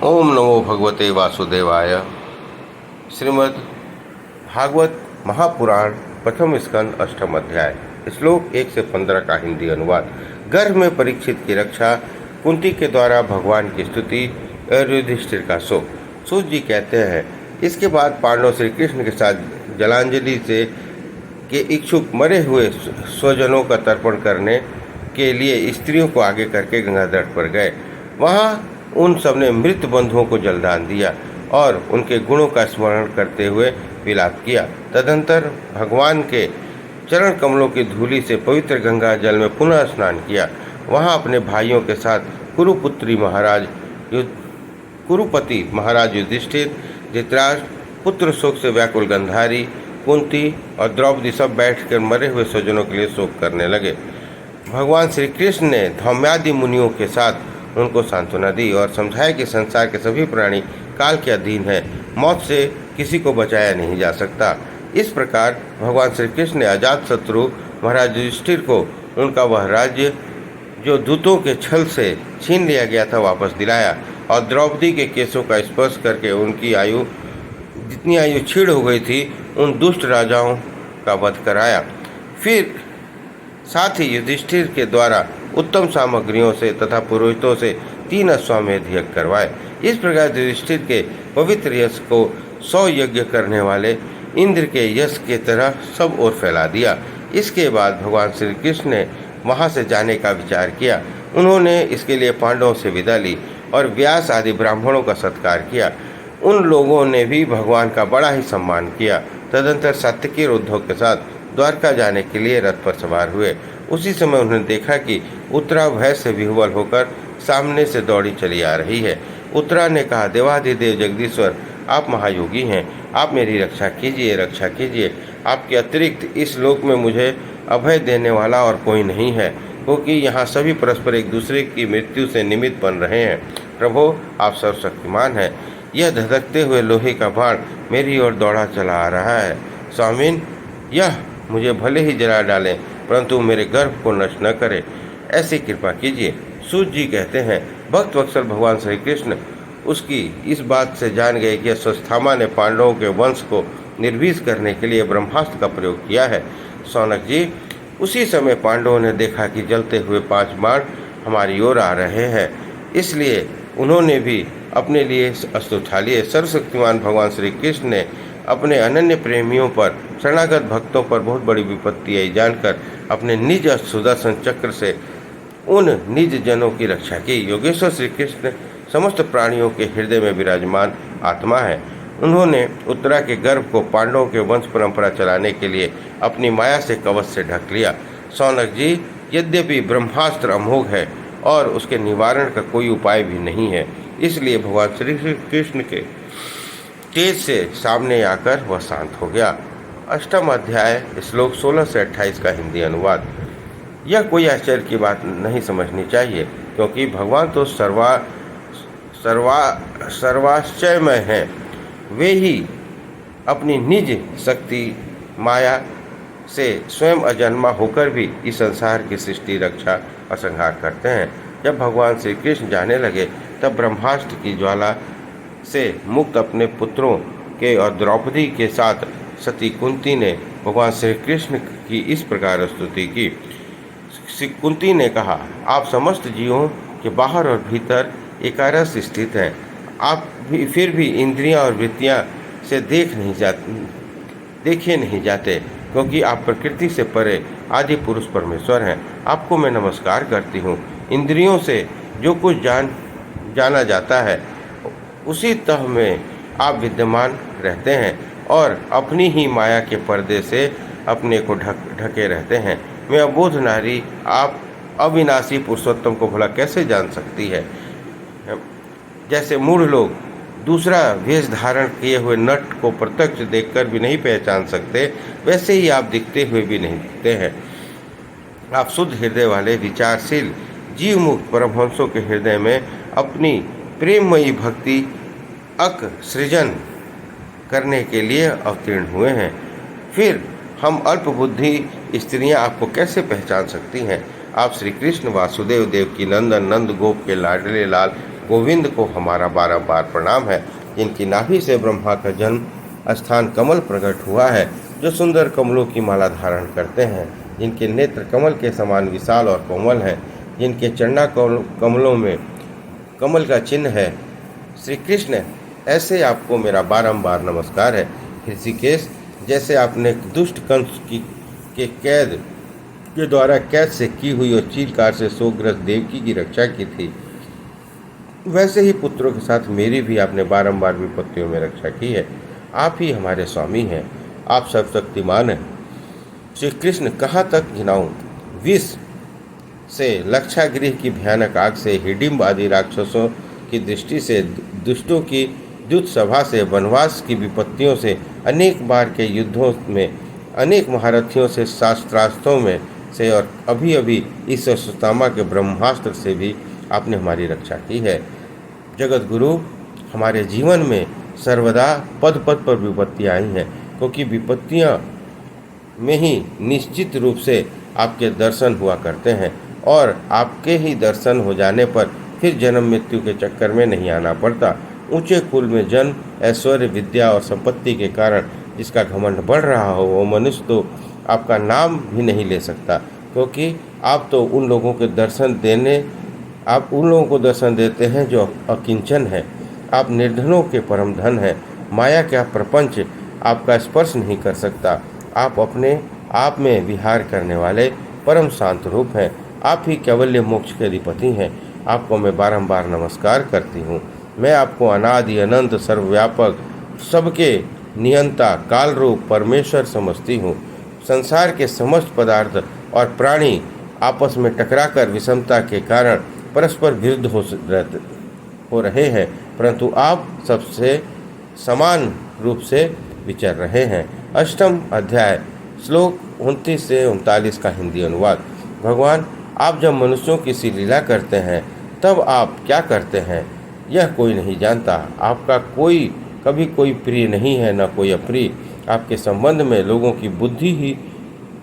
ओम नमो भगवते वासुदेवाय। श्रीमद् भागवत महापुराण प्रथम स्कंद अष्टम अध्याय श्लोक 1 से 15 का हिंदी अनुवाद। गर्भ में परीक्षित की रक्षा, कुंती के द्वारा भगवान की स्तुति और युधिष्ठिर का शोक। सूत जी कहते हैं, इसके बाद पांडव श्री कृष्ण के साथ जलांजलि से के इच्छुक मरे हुए स्वजनों का तर्पण करने के लिए स्त्रियों को आगे करके गंगा तट पर गए। वहाँ उन सबने मृत बंधुओं को जलदान दिया और उनके गुणों का स्मरण करते हुए विलाप किया। तदंतर भगवान के चरण कमलों की धूलि से पवित्र गंगा जल में पुनः स्नान किया। वहां अपने भाइयों के साथ कुरुपति महाराज युधिष्ठिर, धृतराष्ट्र, पुत्र शोक से व्याकुल गंधारी, कुंती और द्रौपदी सब बैठकर मरे हुए स्वजनों के लिए शोक करने लगे। भगवान श्री कृष्ण ने धौम्यादि मुनियों के साथ उनको सांत्वना दी और समझाया कि संसार के सभी प्राणी काल के अधीन है, मौत से किसी को बचाया नहीं जा सकता। इस प्रकार भगवान श्री कृष्ण ने अजात शत्रु महाराज युधिष्ठिर को उनका वह राज्य जो दूतों के छल से छीन लिया गया था वापस दिलाया और द्रौपदी के केशों का स्पर्श करके उनकी आयु जितनी आयु छीड़ हो गई थी उन दुष्ट राजाओं का वध कराया। फिर साथ ही युधिष्ठिर के द्वारा उत्तम सामग्रियों से तथा पुरोहितों से 3 अश्वमेध यज्ञ करवाए। इस प्रकार युधिष्ठिर के पवित्र यश को 100 यज्ञ करने वाले इंद्र के यश के तरह सब ओर फैला दिया। इसके बाद भगवान श्री कृष्ण ने वहां से जाने का विचार किया। उन्होंने इसके लिए पांडवों से विदा ली और व्यास आदि ब्राह्मणों का सत्कार किया। उन लोगों ने भी भगवान का बड़ा ही सम्मान किया। तदंतर सात्यकी और उद्धव के साथ द्वारका जाने के लिए रथ पर सवार हुए। उसी समय उन्होंने देखा कि उत्तरा भय से विह्वल होकर सामने से दौड़ी चली आ रही है। उत्तरा ने कहा, देवाधिदेव जगदीश्वर, आप महायोगी हैं, आप मेरी रक्षा कीजिए, रक्षा कीजिए। आपके अतिरिक्त इस लोक में मुझे अभय देने वाला और कोई नहीं है, क्योंकि यहाँ सभी परस्पर एक दूसरे की मृत्यु से निमित्त बन रहे हैं। प्रभो, आप सर्वशक्तिमान हैं। यह धधकते हुए लोहे का बाण मेरी ओर दौड़ा चला आ रहा है। स्वामीन, यह मुझे भले ही जला डालें, परंतु मेरे गर्भ को नष्ट न करे, ऐसी कृपा कीजिए। सूत जी कहते हैं, भक्त वत्सल भगवान श्री कृष्ण उसकी इस बात से जान गए कि अश्वत्थामा ने पांडवों के वंश को निर्वीज करने के लिए ब्रह्मास्त्र का प्रयोग किया है। सौनक जी, उसी समय पांडवों ने देखा कि जलते हुए 5 बाण हमारी ओर आ रहे हैं, इसलिए उन्होंने भी अपने लिए अस्त्र उठा लिए। सर्वशक्तिमान भगवान श्री कृष्ण ने अपने अनन्य प्रेमियों पर, शरणागत भक्तों पर बहुत बड़ी विपत्ति आई जानकर अपने निज सुदर्शन चक्र से उन निज जनों की रक्षा की। योगेश्वर श्री कृष्ण समस्त प्राणियों के हृदय में विराजमान आत्मा है। उन्होंने उत्तरा के गर्भ को पांडवों के वंश परंपरा चलाने के लिए अपनी माया से कवच से ढक लिया। सौनक जी, यद्यपि ब्रह्मास्त्र अमोघ है और उसके निवारण का कोई उपाय भी नहीं है, इसलिए भगवान श्री कृष्ण के तेज से सामने आकर वह शांत हो गया। अष्टम अध्याय श्लोक 16 से 28 का हिंदी अनुवाद। यह कोई आश्चर्य की बात नहीं समझनी चाहिए, क्योंकि भगवान तो सर्वाश्चर्यमय हैं। वे ही अपनी निज शक्ति माया से स्वयं अजन्मा होकर भी इस संसार की सृष्टि, रक्षा और संहार करते हैं। जब भगवान श्री कृष्ण जाने लगे तब ब्रह्मास्त्र की ज्वाला से मुक्त अपने पुत्रों के और द्रौपदी के साथ सती कुंती ने भगवान श्री कृष्ण की इस प्रकार स्तुति की। श्री कुंती ने कहा, आप समस्त जीवों के बाहर और भीतर एकारस स्थित हैं। आप भी फिर भी इंद्रियां और वृत्तियां से देखे नहीं जाते, क्योंकि आप प्रकृति से परे आदि पुरुष परमेश्वर हैं। आपको मैं नमस्कार करती हूँ। इंद्रियों से जो कुछ जाना जाता है उसी तह में आप विद्यमान रहते हैं और अपनी ही माया के पर्दे से अपने को ढके रहते हैं। मैं अबोध नारी आप अविनाशी पुरुषोत्तम को भला कैसे जान सकती है? जैसे मूढ़ लोग दूसरा वेश धारण किए हुए नट को प्रत्यक्ष देखकर भी नहीं पहचान सकते, वैसे ही आप दिखते हुए भी नहीं दिखते हैं। आप शुद्ध हृदय वाले विचारशील जीव मुक्त परमहंसों के हृदय में अपनी प्रेममयी भक्ति सृजन करने के लिए अवतीर्ण हुए हैं। फिर हम अल्पबुद्धि स्त्रियां आपको कैसे पहचान सकती हैं? आप श्री कृष्ण वासुदेव देव की नंदन नंद गोप के लाडले लाल गोविंद को हमारा बारंबार प्रणाम है, जिनकी नाभि से ब्रह्मा का जन्म स्थान कमल प्रकट हुआ है, जो सुंदर कमलों की माला धारण करते हैं, जिनके नेत्र कमल के समान विशाल और कोमल हैं, जिनके चरणा कमलों में कमल का चिन्ह है। श्री कृष्ण, ऐसे आपको मेरा बारंबार नमस्कार है। ऋषिकेश, जैसे आपने दुष्ट कंस के कैद के द्वारा कैद से की हुई और चीलकार से शोकग्रस्त देवकी की रक्षा की थी, वैसे ही पुत्रों के साथ मेरी भी आपने बारंबार विपत्तियों में रक्षा की है। आप ही हमारे स्वामी हैं, आप सर्वशक्तिमान हैं। श्री कृष्ण, कहाँ तक गिनाऊं? विष से, लक्षागृह की भयानक आग से, हिडिंब आदि राक्षसों की दृष्टि से, दुष्टों की युद्ध सभा से, वनवास की विपत्तियों से, अनेक बार के युद्धों में, अनेक महारथियों से, शास्त्रास्त्रों में से, और अभी अभी इस सुदामा के ब्रह्मास्त्र से भी आपने हमारी रक्षा की है। जगत गुरु, हमारे जीवन में सर्वदा पद पद पर विपत्तियाँ आई हैं, क्योंकि विपत्तियाँ में ही निश्चित रूप से आपके दर्शन हुआ करते हैं, और आपके ही दर्शन हो जाने पर फिर जन्म मृत्यु के चक्कर में नहीं आना पड़ता। ऊंचे कुल में जन्म, ऐश्वर्य, विद्या और संपत्ति के कारण जिसका घमंड बढ़ रहा हो, वो मनुष्य तो आपका नाम भी नहीं ले सकता, क्योंकि आप तो उन लोगों को दर्शन देते हैं जो अकिंचन है। आप निर्धनों के परम धन हैं। माया का प्रपंच आपका स्पर्श नहीं कर सकता। आप अपने आप में विहार करने वाले परम शांत रूप हैं। आप ही कैवल्य मोक्ष के अधिपति हैं। आपको मैं बारंबार नमस्कार करती हूँ। मैं आपको अनादि अनंत सर्वव्यापक सबके नियंता काल रूप परमेश्वर समझती हूँ। संसार के समस्त पदार्थ और प्राणी आपस में टकराकर विषमता के कारण परस्पर विरुद्ध हो रहे हैं, परंतु आप सबसे समान रूप से विचर रहे हैं। अष्टम अध्याय, श्लोक 29 से 39 का हिंदी अनुवाद। भगवान, आप जब मनुष्यों की सी लीला करते हैं तब आप क्या करते हैं, यह कोई नहीं जानता। आपका कभी कोई प्रिय नहीं है, न कोई अप्रिय। आपके संबंध में लोगों की बुद्धि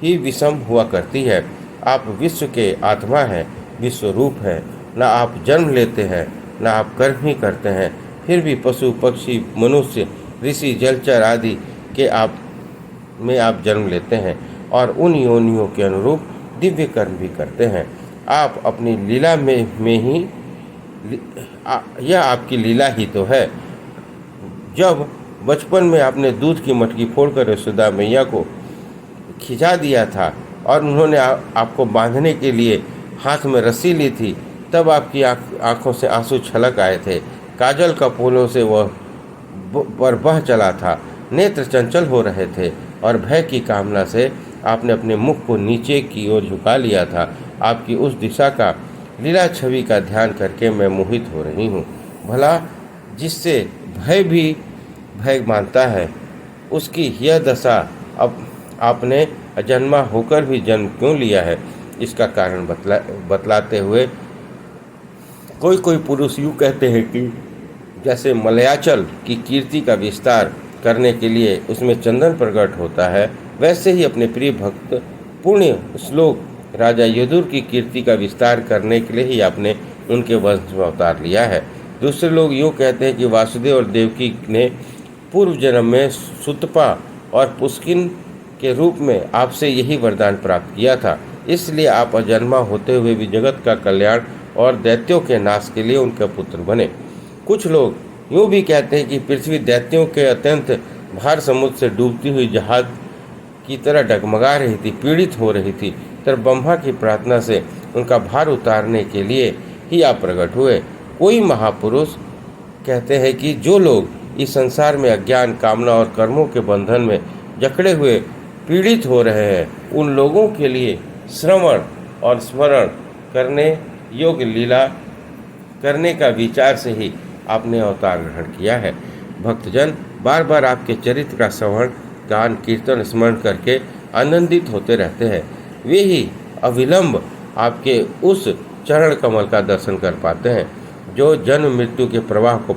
ही विषम हुआ करती है। आप विश्व के आत्मा हैं, विश्व रूप हैं। न आप जन्म लेते हैं, न आप कर्म ही करते हैं, फिर भी पशु पक्षी मनुष्य ऋषि जलचर आदि के आप जन्म लेते हैं और उन योनियों के अनुरूप दिव्य कर्म भी करते हैं। आप अपनी लीला में ही यह आपकी लीला ही तो है। जब बचपन में आपने दूध की मटकी फोड़कर यशोदा मैया को खिंचा दिया था और उन्होंने आपको बांधने के लिए हाथ में रस्सी ली थी, तब आपकी आंखों से आंसू छलक आए थे। काजल का पोलों से वह बह चला था। नेत्र चंचल हो रहे थे और भय की कामना से आपने अपने मुख को नीचे की ओर झुका लिया था। आपकी उस दिशा का लीला छवि का ध्यान करके मैं मोहित हो रही हूँ। भला जिससे भय मानता है, उसकी यह दशा अब आपने अजन्मा होकर भी जन्म क्यों लिया है, इसका कारण बतलाते हुए कोई पुरुष यूँ कहते हैं कि जैसे मलयाचल की कीर्ति का विस्तार करने के लिए उसमें चंदन प्रकट होता है, वैसे ही अपने प्रिय भक्त पुण्य श्लोक राजा यदुर की कीर्ति का विस्तार करने के लिए ही आपने उनके वंश में अवतार लिया है। दूसरे लोग यूँ कहते हैं कि वासुदेव और देवकी ने पूर्व जन्म में सुतपा और पुष्किन के रूप में आपसे यही वरदान प्राप्त किया था, इसलिए आप अजन्मा होते हुए भी जगत का कल्याण और दैत्यों के नाश के लिए उनके पुत्र बने। कुछ लोग यूँ भी कहते हैं कि पृथ्वी दैत्यों के अत्यंत भार समुद्र से डूबती हुई जहाज की तरह डगमगा रही थी, पीड़ित हो रही थी। तब ब्रह्मा की प्रार्थना से उनका भार उतारने के लिए ही आप प्रकट हुए। कोई महापुरुष कहते हैं कि जो लोग इस संसार में अज्ञान, कामना और कर्मों के बंधन में जकड़े हुए पीड़ित हो रहे हैं, उन लोगों के लिए श्रवण और स्मरण करने योग्य लीला करने का विचार से ही आपने अवतार ग्रहण किया है। भक्तजन बार बार आपके चरित्र का श्रवण, गान, कीर्तन, स्मरण करके आनंदित होते रहते हैं। वे ही अविलंब आपके उस चरण कमल का दर्शन कर पाते हैं जो जन्म मृत्यु के प्रवाह को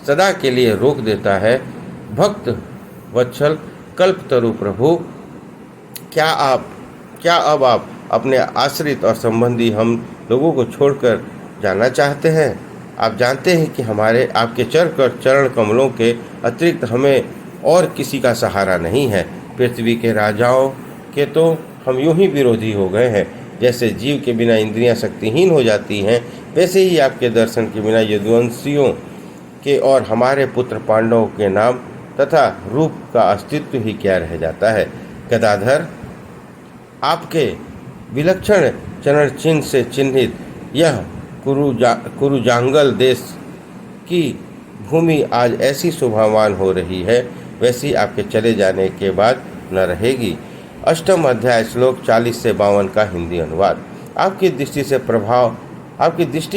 सदा के लिए रोक देता है। भक्त वत्सल कल्पतरु प्रभु, क्या अब आप अपने आश्रित और संबंधी हम लोगों को छोड़कर जाना चाहते हैं? आप जानते हैं कि हमारे आपके चरण कमलों के अतिरिक्त हमें और किसी का सहारा नहीं है। पृथ्वी के राजाओं के तो हम यूं ही विरोधी हो गए हैं। जैसे जीव के बिना इंद्रियां शक्तिहीन हो जाती हैं, वैसे ही आपके दर्शन के बिना यदुवंशियों के और हमारे पुत्र पांडवों के नाम तथा रूप का अस्तित्व ही क्या रह जाता है। गदाधर, आपके विलक्षण चरण चिन्ह से चिन्हित यह कुरुजांगल देश की भूमि आज ऐसी शोभावान हो रही है, वैसी आपके चले जाने के बाद न रहेगी। अष्टम अध्याय श्लोक 40 से 52 का हिंदी अनुवाद। आपकी दृष्टि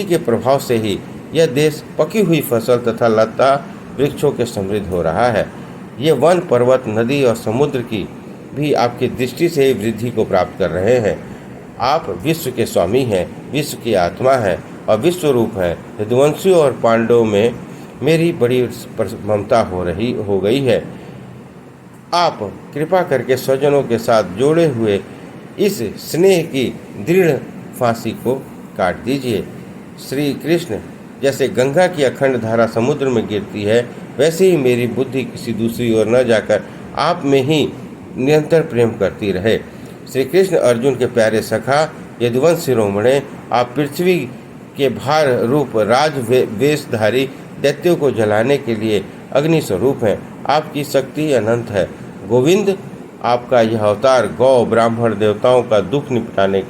के प्रभाव से ही यह देश पकी हुई फसल तथा लता वृक्षों के समृद्ध हो रहा है। ये वन, पर्वत, नदी और समुद्र की भी आपकी दृष्टि से ही वृद्धि को प्राप्त कर रहे हैं। आप विश्व के स्वामी हैं, विश्व की आत्मा है और विश्व रूप है। यदुवंशियों और पांडवों में मेरी बड़ी ममता हो गई है। आप कृपा करके स्वजनों के साथ जोड़े हुए इस स्नेह की दृढ़ फांसी को काट दीजिए। श्री कृष्ण, जैसे गंगा की अखंड धारा समुद्र में गिरती है, वैसे ही मेरी बुद्धि किसी दूसरी ओर न जाकर आप में ही निरंतर प्रेम करती रहे। श्री कृष्ण अर्जुन के प्यारे सखा यदुवंश शिरोमणे, आप पृथ्वी के भार रूप राज वेशधारी दैत्यों को जलाने के लिए अग्नि स्वरूप हैं। आपकी शक्ति अनंत है। गोविंद, आपका यह अवतार गौ, ब्राह्मण, देवताओं का दुख मिटाने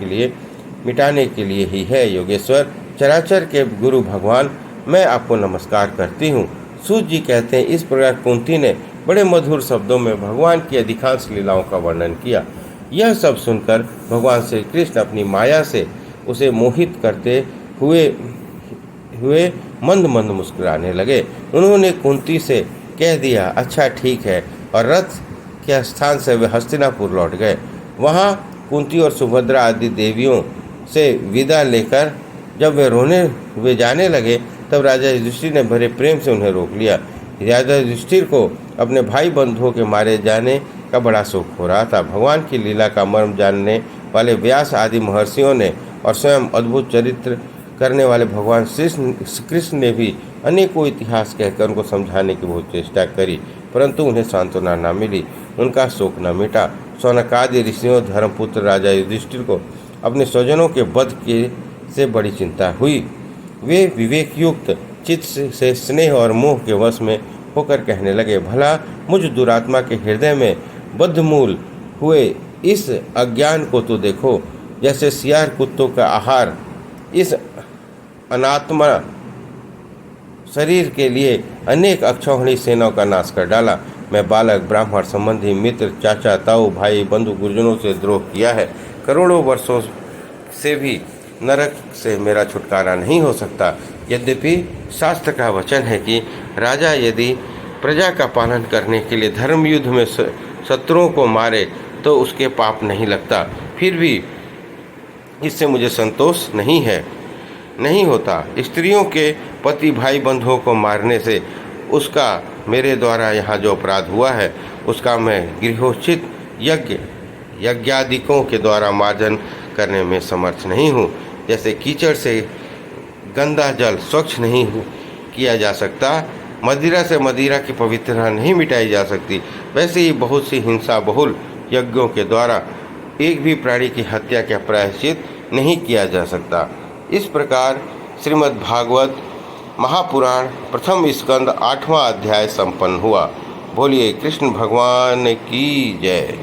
के लिए ही है। योगेश्वर, चराचर के गुरु भगवान, मैं आपको नमस्कार करती हूँ। सूत जी कहते हैं, इस प्रकार कुंती ने बड़े मधुर शब्दों में भगवान की अधिकांश लीलाओं का वर्णन किया। यह सब सुनकर भगवान श्री कृष्ण अपनी माया से उसे मोहित करते हुए मंद मंद मुस्कुराने लगे। उन्होंने कुंती से कह दिया, अच्छा ठीक है, और रथ के स्थान से वे हस्तिनापुर लौट गए। वहाँ कुंती और सुभद्रा आदि देवियों से विदा लेकर जब वे रोने हुए जाने लगे, तब राजा युधिष्ठिर ने बड़े प्रेम से उन्हें रोक लिया। राजा युधिष्ठिर को अपने भाई बंधुओं के मारे जाने का बड़ा शोक हो रहा था। भगवान की लीला का मर्म जानने वाले व्यास आदि महर्षियों ने और स्वयं अद्भुत चरित्र करने वाले भगवान श्री कृष्ण ने भी अनेकों इतिहास कहकर उनको समझाने की बहुत चेष्टा करी, परंतु उन्हें सांत्वना न मिली, उनका शोक न मिटा। शौनकादि ऋषियों धर्मपुत्र राजा युधिष्ठिर को अपने स्वजनों के वध से बड़ी चिंता हुई। वे विवेक युक्त चित्त से स्नेह और मोह के वश में होकर कहने लगे, भला मुझ दुरात्मा के हृदय में बद्धमूल हुए इस अज्ञान को तो देखो। जैसे सियार कुत्तों का आहार इस अनात्मा शरीर के लिए अनेक अक्षौहिणी सेनाओं का नाश कर डाला। मैं बालक, ब्राह्मण, संबंधी, मित्र, चाचा, ताऊ, भाई, बंधु, गुरुजनों से द्रोह किया है। करोड़ों वर्षों से भी नरक से मेरा छुटकारा नहीं हो सकता। यद्यपि शास्त्र का वचन है कि राजा यदि प्रजा का पालन करने के लिए धर्म युद्ध में शत्रुओं को मारे तो उसके पाप नहीं लगता, फिर भी इससे मुझे संतोष नहीं होता। स्त्रियों के पति भाई बंधुओं को मारने से उसका मेरे द्वारा यहाँ जो अपराध हुआ है, उसका मैं गृहोचित यज्ञादिकों के द्वारा मार्जन करने में समर्थ नहीं हूँ। जैसे कीचड़ से गंदा जल स्वच्छ नहीं किया जा सकता, मदिरा से मदिरा की पवित्रता नहीं मिटाई जा सकती, वैसे ही बहुत सी हिंसा बहुल यज्ञों के द्वारा एक भी प्राणी की हत्या का प्रायश्चित नहीं किया जा सकता। इस प्रकार श्रीमद् भागवत महापुराण प्रथम स्कंद 8वां अध्याय संपन्न हुआ। बोलिए कृष्ण भगवान की जय।